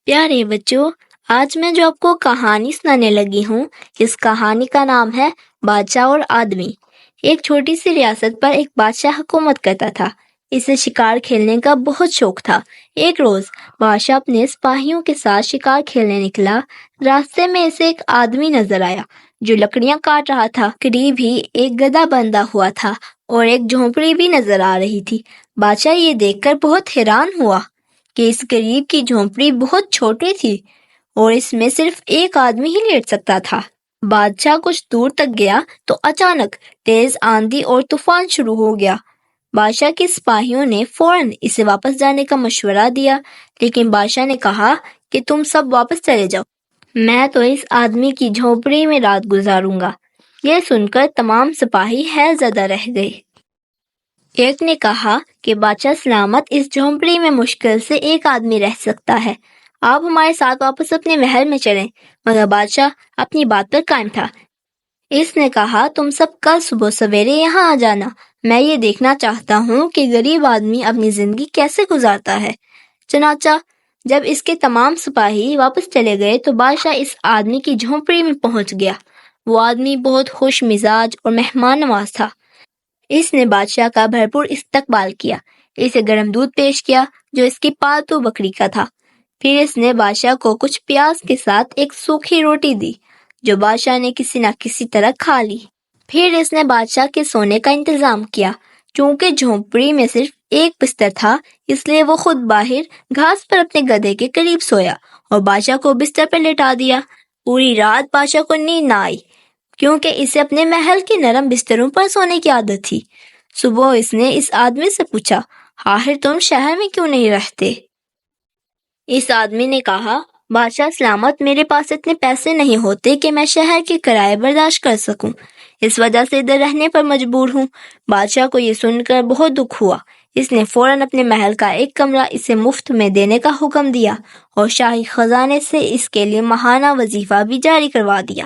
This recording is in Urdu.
پیارے بچوں، آج میں جو آپ کو کہانی سنانے لگی ہوں، اس کہانی کا نام ہے بادشاہ اور آدمی۔ ایک چھوٹی سی ریاست پر ایک بادشاہ حکومت کرتا تھا۔ اسے شکار کھیلنے کا بہت شوق تھا۔ ایک روز بادشاہ اپنے سپاہیوں کے ساتھ شکار کھیلنے نکلا۔ راستے میں اسے ایک آدمی نظر آیا جو لکڑیاں کاٹ رہا تھا۔ قریب ہی ایک گدھا بندھا ہوا تھا اور ایک جھونپڑی بھی نظر آ رہی تھی۔ بادشاہ یہ دیکھ کر بہت حیران ہوا کہ اس قریب کی جھونپڑی بہت چھوٹی تھی اور اس میں صرف ایک آدمی ہی لیٹ سکتا تھا۔ بادشاہ کچھ دور تک گیا تو اچانک تیز آندھی اور طوفان شروع ہو گیا۔ بادشاہ کے سپاہیوں نے فوراً اسے واپس جانے کا مشورہ دیا، لیکن بادشاہ نے کہا کہ تم سب واپس چلے جاؤ، میں تو اس آدمی کی جھونپڑی میں رات گزاروں گا۔ یہ سن کر تمام سپاہی حیرت زدہ رہ گئے۔ ایک نے کہا کہ بادشاہ سلامت، اس جھونپڑی میں مشکل سے ایک آدمی رہ سکتا ہے، آپ ہمارے ساتھ واپس اپنے محل میں چلیں۔ مگر بادشاہ اپنی بات پر قائم تھا۔ اس نے کہا تم سب کل صبح سویرے یہاں آ جانا، میں یہ دیکھنا چاہتا ہوں کہ غریب آدمی اپنی زندگی کیسے گزارتا ہے۔ چنانچہ جب اس کے تمام سپاہی واپس چلے گئے تو بادشاہ اس آدمی کی جھونپڑی میں پہنچ گیا۔ وہ آدمی بہت خوش مزاج اور مہمان نواز تھا۔ اس نے بادشاہ کا بھرپور استقبال کیا، اسے گرم دودھ پیش کیا جو اس کی پالتو بکری کا تھا۔ پھر اس نے بادشاہ کو کچھ پیاز کے ساتھ ایک سوکھی روٹی دی جو بادشاہ نے کسی نہ کسی طرح کھا لی۔ پھر اس نے بادشاہ کے سونے کا انتظام کیا۔ چونکہ جھونپڑی میں صرف ایک بستر تھا، اس لیے وہ خود باہر گھاس پر اپنے گدھے کے قریب سویا اور بادشاہ کو بستر پر لٹا دیا۔ پوری رات بادشاہ کو نیند نہ آئی کیونکہ اسے اپنے محل کے نرم بستروں پر سونے کی عادت تھی۔ صبح اس نے اس آدمی سے پوچھا، آخر تم شہر میں کیوں نہیں رہتے؟ اس آدمی نے کہا، بادشاہ سلامت، میرے پاس اتنے پیسے نہیں ہوتے کہ میں شہر کے کرائے برداشت کر سکوں، اس وجہ سے ادھر رہنے پر مجبور ہوں۔ بادشاہ کو یہ سن کر بہت دکھ ہوا۔ اس نے فوراً اپنے محل کا ایک کمرہ اسے مفت میں دینے کا حکم دیا اور شاہی خزانے سے اس کے لیے ماہانہ وظیفہ بھی جاری کروا دیا۔